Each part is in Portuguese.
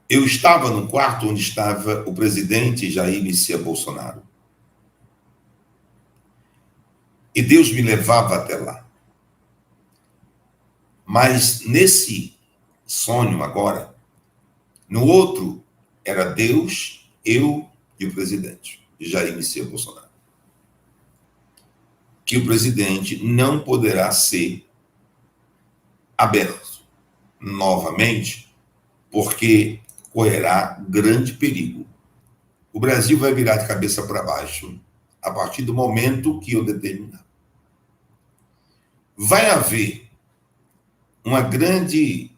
Eu estava no quarto onde estava o presidente Jair Messias Bolsonaro. E Deus me levava até lá. Mas nesse sonho agora, no outro, era Deus, eu e o presidente, Jair Messias Bolsonaro. Que o presidente não poderá ser aberto novamente, porque correrá grande perigo. O Brasil vai virar de cabeça para baixo a partir do momento que eu determinar. Vai haver uma grande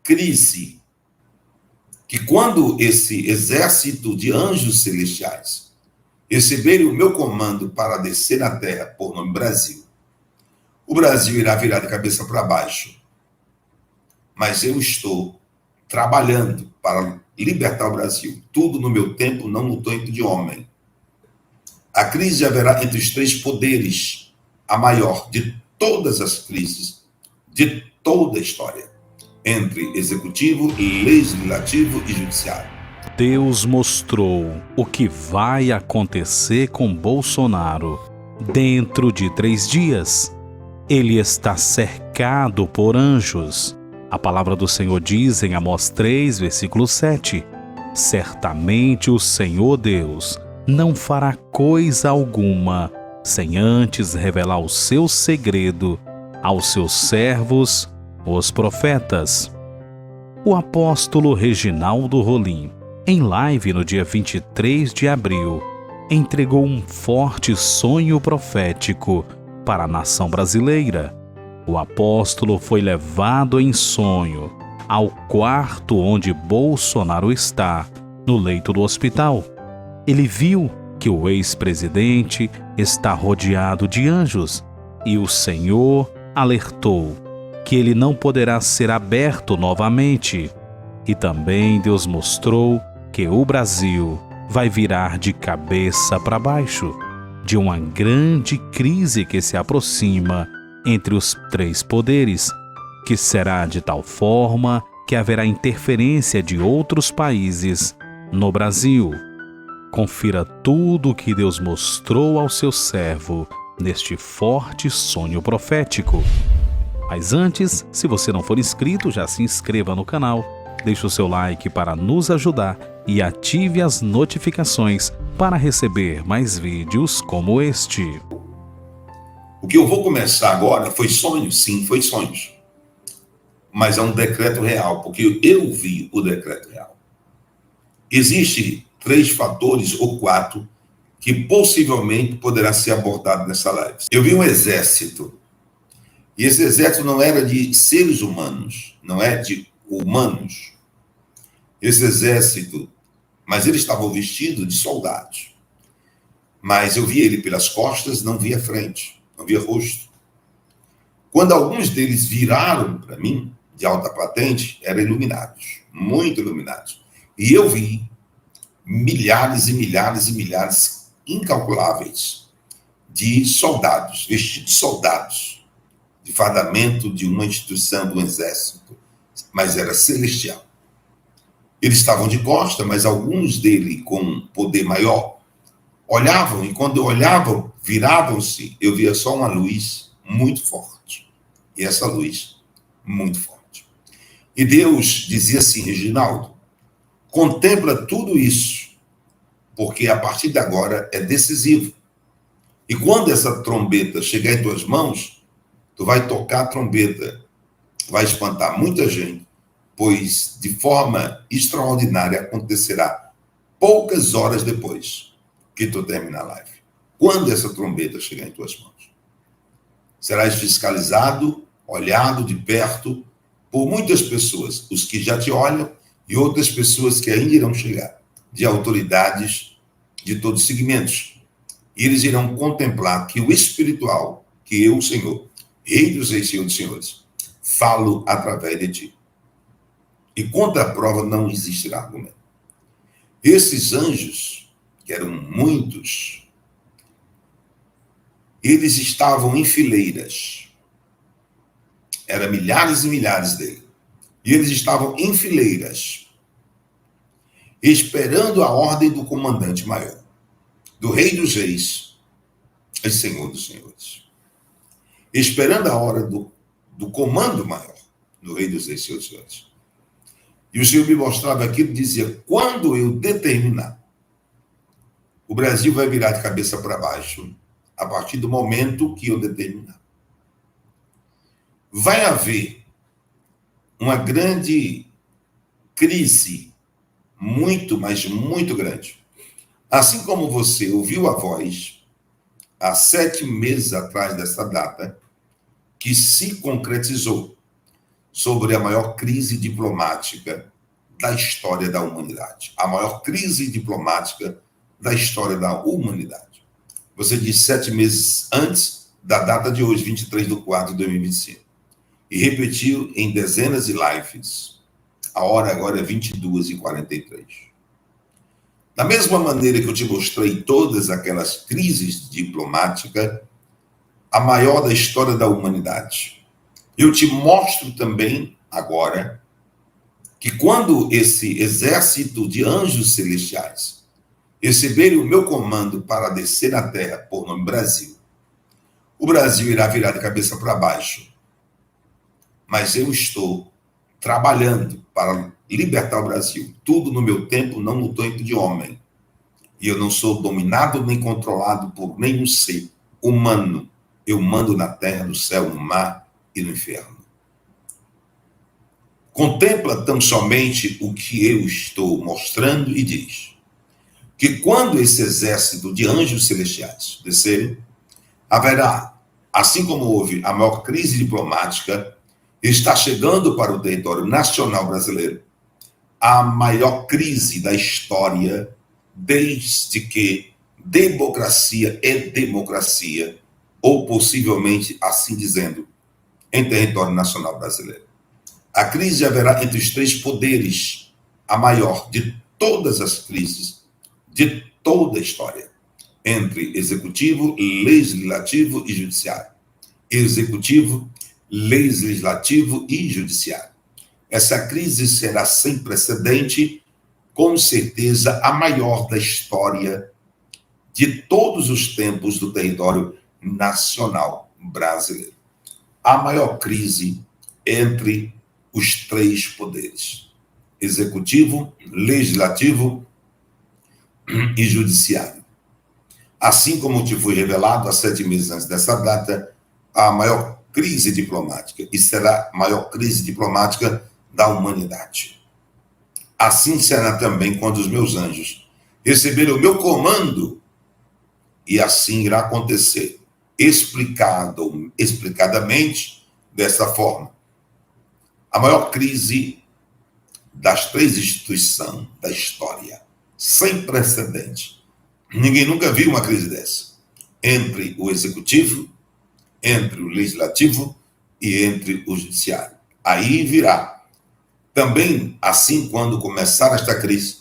crise que quando esse exército de anjos celestiais receberem o meu comando para descer na terra por nome Brasil, o Brasil irá virar de cabeça para baixo. Mas eu estou trabalhando para libertar o Brasil. Tudo no meu tempo, não no tempo de homem. A crise haverá entre os três poderes, a maior de todas as crises, de toda a história, entre executivo, legislativo e judiciário. Deus mostrou o que vai acontecer com Bolsonaro dentro de 3 dias. Ele está cercado por anjos. A palavra do Senhor diz em Amós 3, versículo 7: certamente o Senhor Deus não fará coisa alguma sem antes revelar o seu segredo aos seus servos, os profetas. O apóstolo Reginaldo Rolim, em live no dia 23 de abril, entregou um forte sonho profético para a nação brasileira. O apóstolo foi levado em sonho ao quarto onde Bolsonaro está, no leito do hospital. Ele viu que o ex-presidente está rodeado de anjos e o Senhor alertou que ele não poderá ser aberto novamente. E também Deus mostrou que o Brasil vai virar de cabeça para baixo, de uma grande crise que se aproxima entre os três poderes, que será de tal forma que haverá interferência de outros países no Brasil. Confira tudo o que Deus mostrou ao seu servo neste forte sonho profético. Mas antes, se você não for inscrito, já se inscreva no canal, deixe o seu like para nos ajudar e ative as notificações para receber mais vídeos como este. O que eu vou começar agora foi sonho? Sim, foi sonhos. Mas é um decreto real, porque eu vi o decreto real. Existem 3 fatores ou 4 que possivelmente poderá ser abordado nessa live. Eu vi um exército, e esse exército não era de seres humanos, não é de humanos. Esse exército, mas eles estavam vestidos de soldados. Mas eu vi ele pelas costas, não via frente, não via rosto. Quando alguns deles viraram para mim, de alta patente, eram iluminados, muito iluminados. E eu vi milhares e milhares e milhares incalculáveis de soldados, vestidos de soldados, de fardamento de uma instituição, de um exército, mas era celestial. Eles estavam de costa, mas alguns deles com poder maior olhavam, e quando olhavam, viravam-se, eu via só uma luz muito forte. E essa luz, muito forte. E Deus dizia assim: Reginaldo, contempla tudo isso, porque a partir de agora é decisivo. E quando essa trombeta chegar em tuas mãos, tu vai tocar a trombeta, vai espantar muita gente, pois de forma extraordinária acontecerá poucas horas depois que tu terminar a live. Quando essa trombeta chegar em tuas mãos, serás fiscalizado, olhado de perto por muitas pessoas, os que já te olham e outras pessoas que ainda irão chegar, de autoridades de todos os segmentos. E eles irão contemplar que o espiritual, que eu, Senhor, Rei dos Reis, Senhor dos Senhores, falo através de ti. E contra a prova não existirá argumento. Esses anjos, que eram muitos, eles estavam em fileiras. Eram milhares e milhares dele. E eles estavam em fileiras. esperando a ordem do comandante maior, do Rei dos Reis e Senhor dos Senhores. Esperando a hora do comando maior, do Rei dos Reis e Senhor dos Senhores. E o Senhor me mostrava aquilo e dizia: quando eu determinar, o Brasil vai virar de cabeça para baixo a partir do momento que eu determinar. Vai haver uma grande crise, muito, mas muito grande. Assim como você ouviu a voz, há 7 meses atrás dessa data, que se concretizou sobre a maior crise diplomática da história da humanidade. A maior crise diplomática da história da humanidade. Você disse 7 meses antes da data de hoje, 23/4/2025. E repetiu em dezenas de lives. A hora agora é 22h43. Da mesma maneira que eu te mostrei todas aquelas crises diplomáticas, a maior da história da humanidade, eu te mostro também agora que quando esse exército de anjos celestiais receberem o meu comando para descer na terra por nome Brasil, o Brasil irá virar de cabeça para baixo. Mas eu estou trabalhando para libertar o Brasil. Tudo no meu tempo, não no tempo de homem. E eu não sou dominado nem controlado por nenhum ser humano. Eu mando na terra, no céu, no mar e no inferno. Contempla tão somente o que eu estou mostrando e diz que quando esse exército de anjos celestiais descerem, haverá, assim como houve a maior crise diplomática, está chegando para o território nacional brasileiro a maior crise da história desde que democracia é democracia, ou possivelmente assim dizendo, em território nacional brasileiro. A crise haverá entre os 3 poderes, a maior de todas as crises de toda a história, entre executivo, legislativo e judiciário. Executivo, legislativo e judiciário. Essa crise será sem precedente, com certeza a maior da história de todos os tempos do território nacional brasileiro. A maior crise entre os 3 poderes: executivo, legislativo e judiciário. Assim como te foi revelado há 7 meses antes dessa data, a maior crise diplomática, e será a maior crise diplomática da humanidade. Assim será também quando os meus anjos receberem o meu comando, e assim irá acontecer, explicadamente, dessa forma. A maior crise das 3 instituições da história, sem precedente. Ninguém nunca viu uma crise dessa. Entre o executivo, entre o legislativo e entre o judiciário. Aí virá. Também, assim, quando começar esta crise,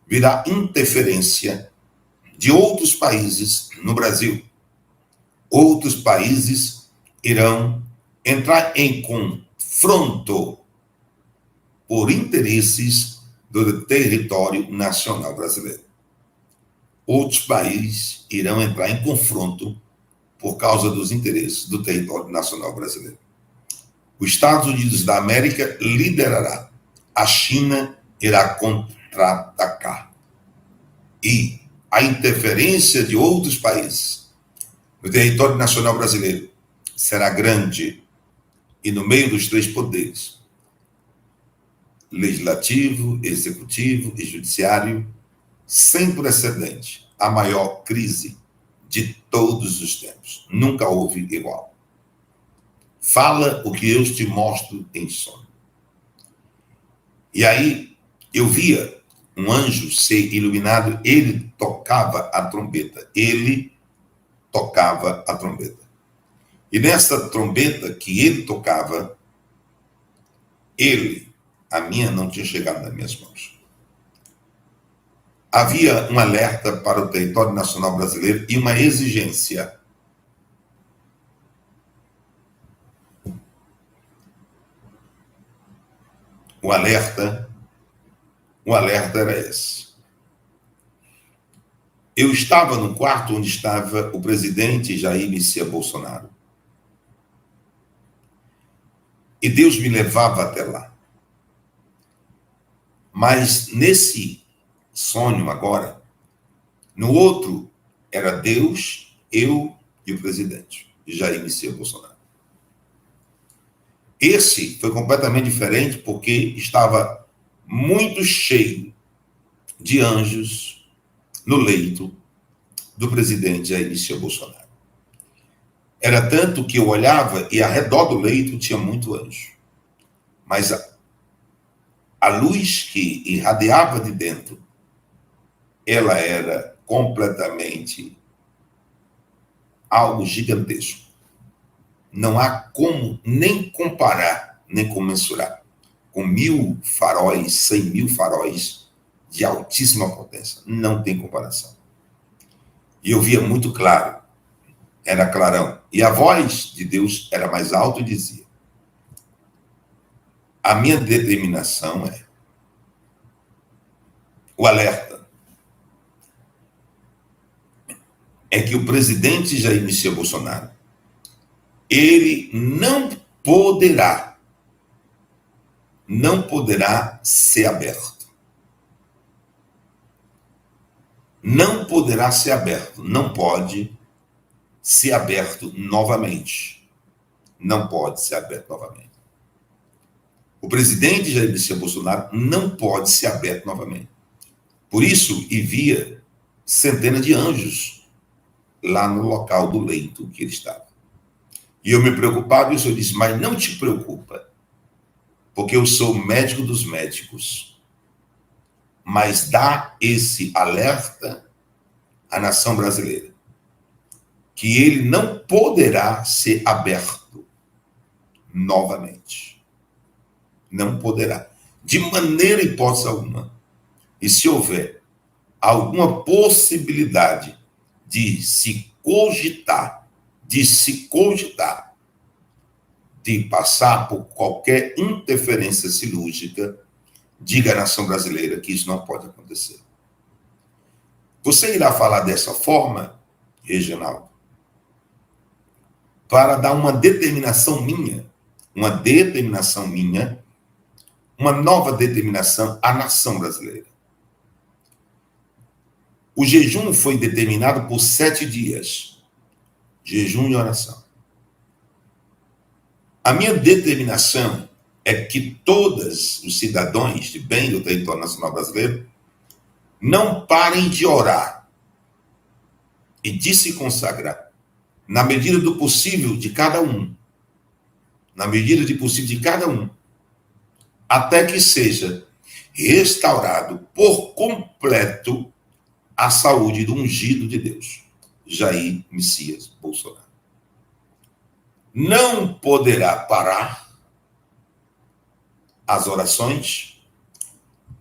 virá interferência de outros países no Brasil. Outros países irão entrar em confronto por interesses do território nacional brasileiro. Outros países irão entrar em confronto por causa dos interesses do território nacional brasileiro. Os Estados Unidos da América liderará. A China irá contra-atacar. E a interferência de outros países no território nacional brasileiro será grande. E no meio dos 3 poderes, legislativo, executivo e judiciário, sem precedente, a maior crise de todos os tempos. Nunca houve igual. Fala o que eu te mostro em sonho. E aí eu via um anjo ser iluminado, ele tocava a trombeta. Ele tocava a trombeta. E nessa trombeta que ele tocava, a minha não tinha chegado nas minhas mãos. Havia um alerta para o território nacional brasileiro e uma exigência. O alerta O alerta era esse. Eu estava no quarto onde estava o presidente Jair Messias Bolsonaro. E Deus me levava até lá. Mas nesse sonho agora, no outro, era Deus, eu e o presidente, Jair Messias Bolsonaro. Esse foi completamente diferente porque estava muito cheio de anjos no leito do presidente Jair Messias Bolsonaro. Era tanto que eu olhava e ao redor do leito tinha muito anjo. Mas a luz que irradiava de dentro, ela era completamente algo gigantesco. Não há como nem comparar, nem comensurar com 1000 faróis, 100.000 faróis de altíssima potência. Não tem comparação. E eu via muito claro, era clarão. E a voz de Deus era mais alta e dizia: a minha determinação é o alerta. É que o presidente Jair Messias Bolsonaro, ele não poderá ser aberto. Não poderá ser aberto. Não pode ser aberto novamente. Não pode ser aberto novamente. O presidente Jair Messias Bolsonaro não pode ser aberto novamente. Por isso, via centenas de anjos lá no local do leito que ele estava. E eu me preocupava e o Senhor disse: mas não te preocupa, porque eu sou o médico dos médicos. Mas dá esse alerta à nação brasileira, que ele não poderá ser aberto novamente. Não poderá. De maneira e hipótese alguma. E se houver alguma possibilidade de se cogitar, de passar por qualquer interferência cirúrgica, diga à nação brasileira que isso não pode acontecer. Você irá falar dessa forma, Reginaldo, para dar uma determinação minha, uma nova determinação à nação brasileira. O jejum foi determinado por 7 dias. Jejum e oração. A minha determinação é que todos os cidadãos de bem do território nacional brasileiro não parem de orar e de se consagrar na medida do possível de cada um. Na medida do possível de cada um. Até que seja restaurado por completo a saúde do ungido de Deus, Jair Messias Bolsonaro. Não poderá parar as orações,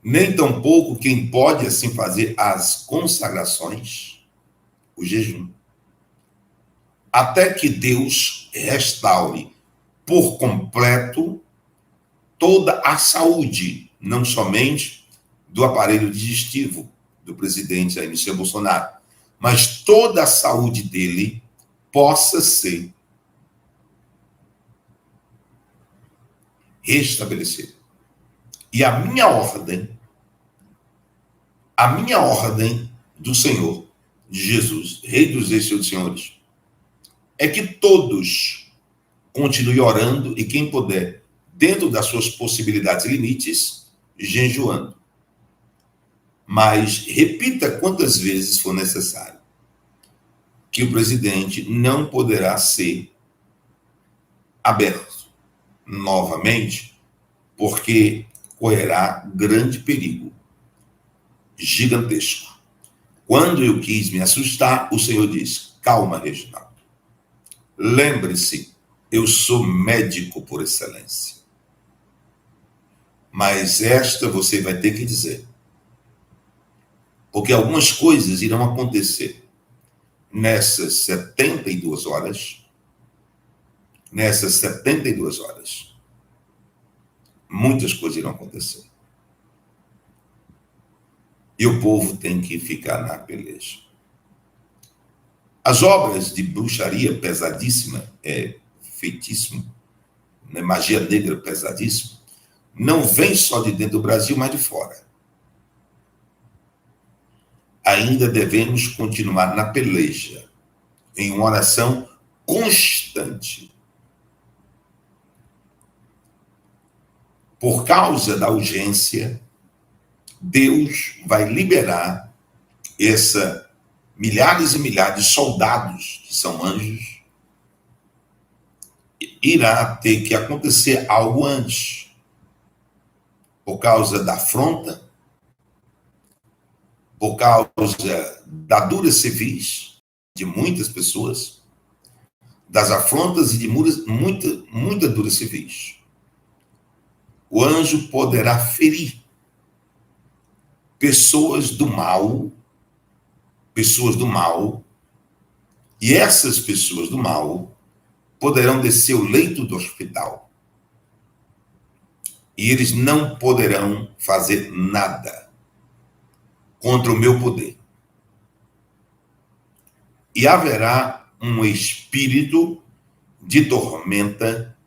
nem tampouco quem pode assim fazer as consagrações, o jejum, até que Deus restaure por completo toda a saúde, não somente do aparelho digestivo do presidente Jair Messias Bolsonaro, mas toda a saúde dele possa ser restabelecida. E a minha ordem do Senhor, de Jesus, Rei dos Reis e Senhor dos Senhores, é que todos continuem orando e quem puder, dentro das suas possibilidades e limites, jejuando. Mas repita quantas vezes for necessário que o presidente não poderá ser aberto novamente, porque correrá grande perigo, gigantesco. Quando eu quis me assustar, o Senhor disse: calma, Reginaldo. Lembre-se, eu sou médico por excelência. Mas esta você vai ter que dizer. Porque algumas coisas irão acontecer nessas 72 horas. Nessas 72 horas. Muitas coisas irão acontecer. e o povo tem que ficar na peleja. As obras de bruxaria pesadíssima, feitiço, né, magia negra pesadíssima, não vem só de dentro do Brasil, mas de fora. Ainda devemos continuar na peleja, em uma oração constante. Por causa da urgência, Deus vai liberar milhares e milhares de soldados que são anjos. Irá ter que acontecer algo antes, por causa da afronta, por causa da dura civis de muitas pessoas, das afrontas e de muita dura civis. O anjo poderá ferir pessoas do mal, e essas pessoas do mal poderão descer o leito do hospital. E eles não poderão fazer nada contra o meu poder. E haverá um espírito de tormenta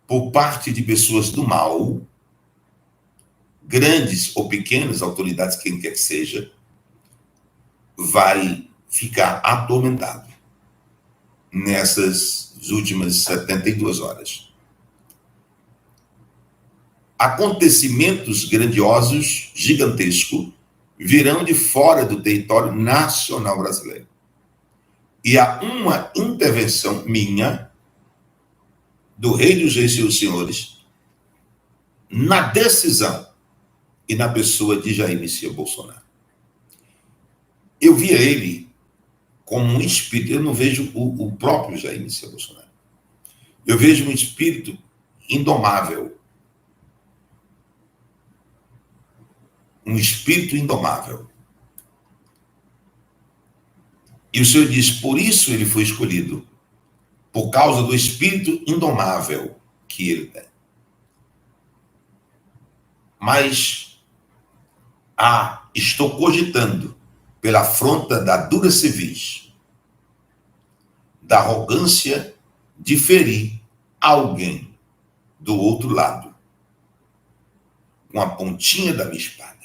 por parte de pessoas do mal, grandes ou pequenas autoridades, quem quer que seja, vai ficar atormentado nessas últimas 72 horas. Acontecimentos grandiosos, gigantescos, virão de fora do território nacional brasileiro. E há uma intervenção minha, do Rei dos Reis e dos Senhores, na decisão e na pessoa de Jair Messias Bolsonaro. Eu via ele como um espírito, eu não vejo o próprio Jair Messias Bolsonaro. Eu vejo um espírito indomável. Um espírito indomável. E o Senhor diz, por isso ele foi escolhido, por causa do espírito indomável que ele tem. Mas estou cogitando, pela afronta da dura civis, da arrogância de ferir alguém do outro lado, com a pontinha da minha espada.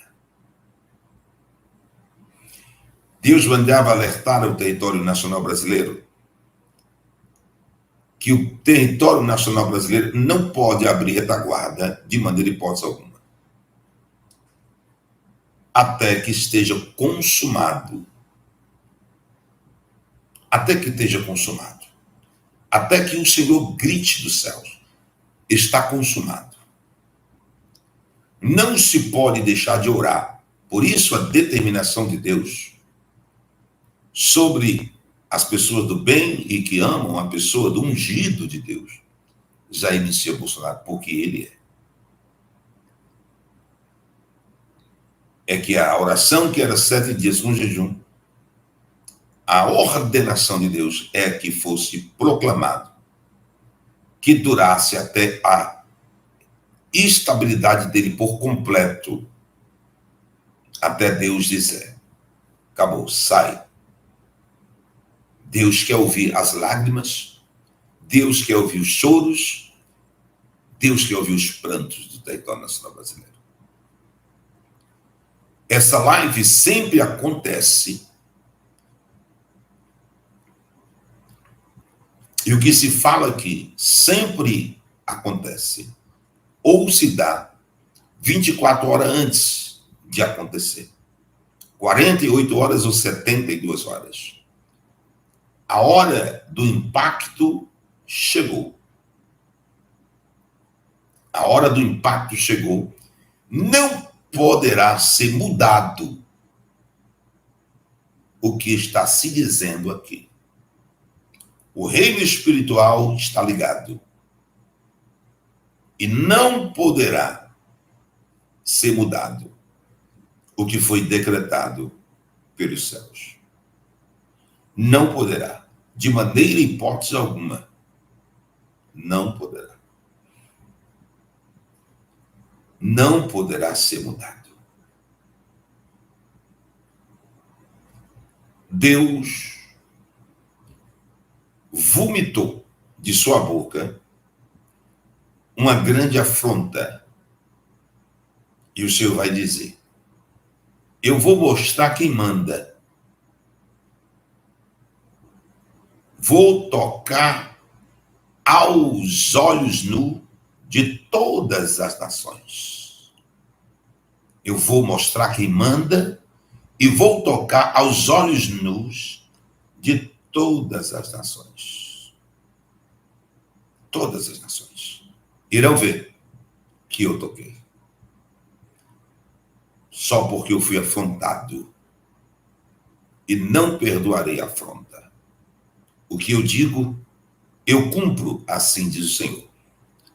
Deus mandava alertar o território nacional brasileiro que o território nacional brasileiro não pode abrir retaguarda de maneira hipótese alguma. Até que esteja consumado. Até que esteja consumado. Até que o Senhor grite dos céus. Está consumado. Não se pode deixar de orar. Por isso a determinação de Deus sobre as pessoas do bem e que amam a pessoa do ungido de Deus, Jair Messias Bolsonaro, porque ele é que a oração que era 7 dias com jejum, a ordenação de Deus é que fosse proclamado, que durasse até a estabilidade dele por completo, até Deus dizer, acabou, sai. Deus quer ouvir as lágrimas, Deus quer ouvir os choros, Deus quer ouvir os prantos do território nacional brasileiro. Essa live sempre acontece. E o que se fala aqui sempre acontece. Ou se dá 24 horas antes de acontecer. 48 horas ou 72 horas. A hora do impacto chegou. A hora do impacto chegou. Não poderá ser mudado o que está se dizendo aqui. O reino espiritual está ligado. E não poderá ser mudado o que foi decretado pelos céus. Não poderá. De maneira e hipótese alguma. Não poderá. Não poderá ser mudado. Deus vomitou de sua boca uma grande afronta. E o Senhor vai dizer: eu vou mostrar quem manda. Vou tocar aos olhos nus de todas as nações. Eu vou mostrar quem manda e vou tocar aos olhos nus de todas as nações. Todas as nações irão ver que eu toquei. Só porque eu fui afrontado e não perdoarei a afronta. O que eu digo, eu cumpro, assim diz o Senhor.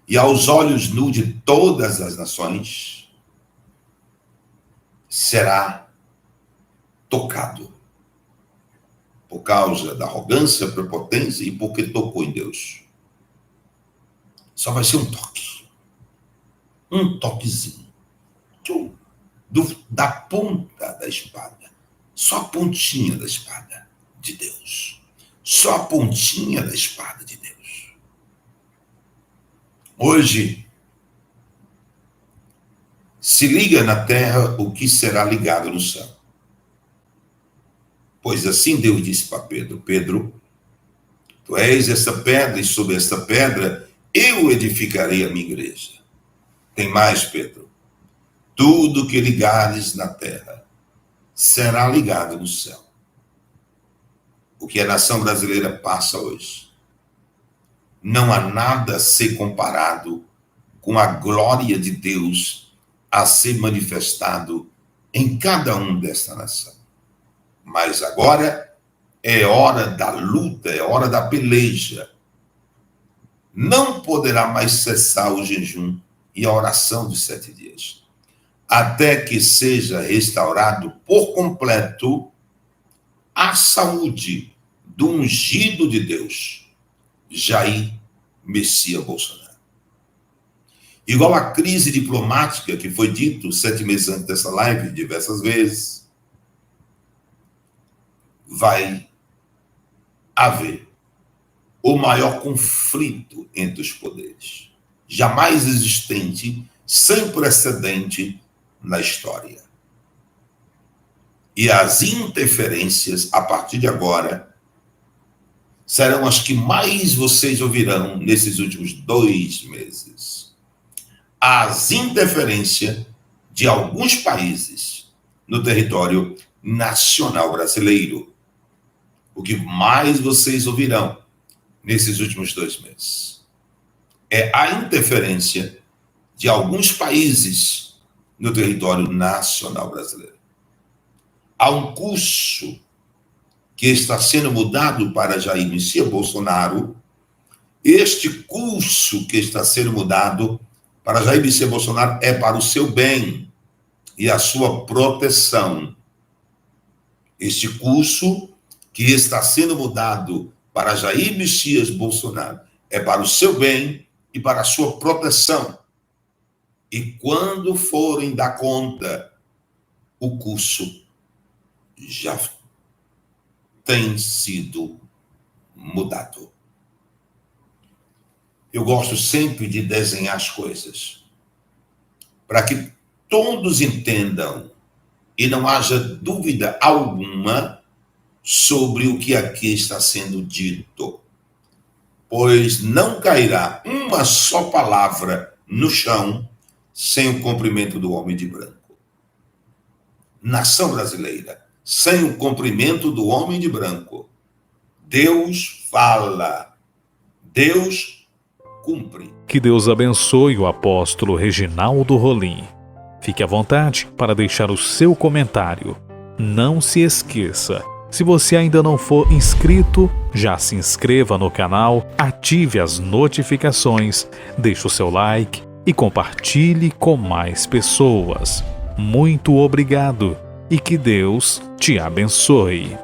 E aos olhos nus de todas as nações será tocado. Por causa da arrogância, prepotência e porque tocou em Deus. Só vai ser um toque. Um toquezinho. Da ponta da espada. Só a pontinha da espada de Deus. Só a pontinha da espada de Deus. Hoje, se liga na terra o que será ligado no céu. Pois assim Deus disse para Pedro: Pedro, tu és essa pedra, e sobre essa pedra eu edificarei a minha igreja. Tem mais, Pedro. Tudo que ligares na terra será ligado no céu. O que a nação brasileira passa hoje. Não há nada a ser comparado com a glória de Deus a ser manifestado em cada um desta nação. Mas agora é hora da luta, é hora da peleja. Não poderá mais cessar o jejum e a oração dos 7 dias, até que seja restaurado por completo a saúde do ungido de Deus, Jair Messias Bolsonaro. Igual a crise diplomática que foi dito 7 meses antes dessa live, diversas vezes, vai haver o maior conflito entre os poderes, jamais existente, sem precedente na história. E as interferências, a partir de agora, serão as que mais vocês ouvirão nesses últimos 2 meses. As interferências de alguns países no território nacional brasileiro. O que mais vocês ouvirão nesses últimos 2 meses é a interferência de alguns países no território nacional brasileiro. Há um curso que está sendo mudado para Jair Messias Bolsonaro. Este curso que está sendo mudado para Jair Messias Bolsonaro é para o seu bem e a sua proteção. Este curso que está sendo mudado para Jair Messias Bolsonaro é para o seu bem e para a sua proteção. E quando forem dar conta, o curso já tem sido mudado. Eu gosto sempre de desenhar as coisas para que todos entendam e não haja dúvida alguma sobre o que aqui está sendo dito. Pois não cairá uma só palavra no chão sem o cumprimento do homem de branco. Nação brasileira, sem o cumprimento do homem de branco, Deus fala, Deus cumpre. Que Deus abençoe o apóstolo Reginaldo Rolim. Fique à vontade para deixar o seu comentário. Não se esqueça, se você ainda não for inscrito, já se inscreva no canal, ative as notificações, deixe o seu like e compartilhe com mais pessoas. Muito obrigado e que Deus te abençoe.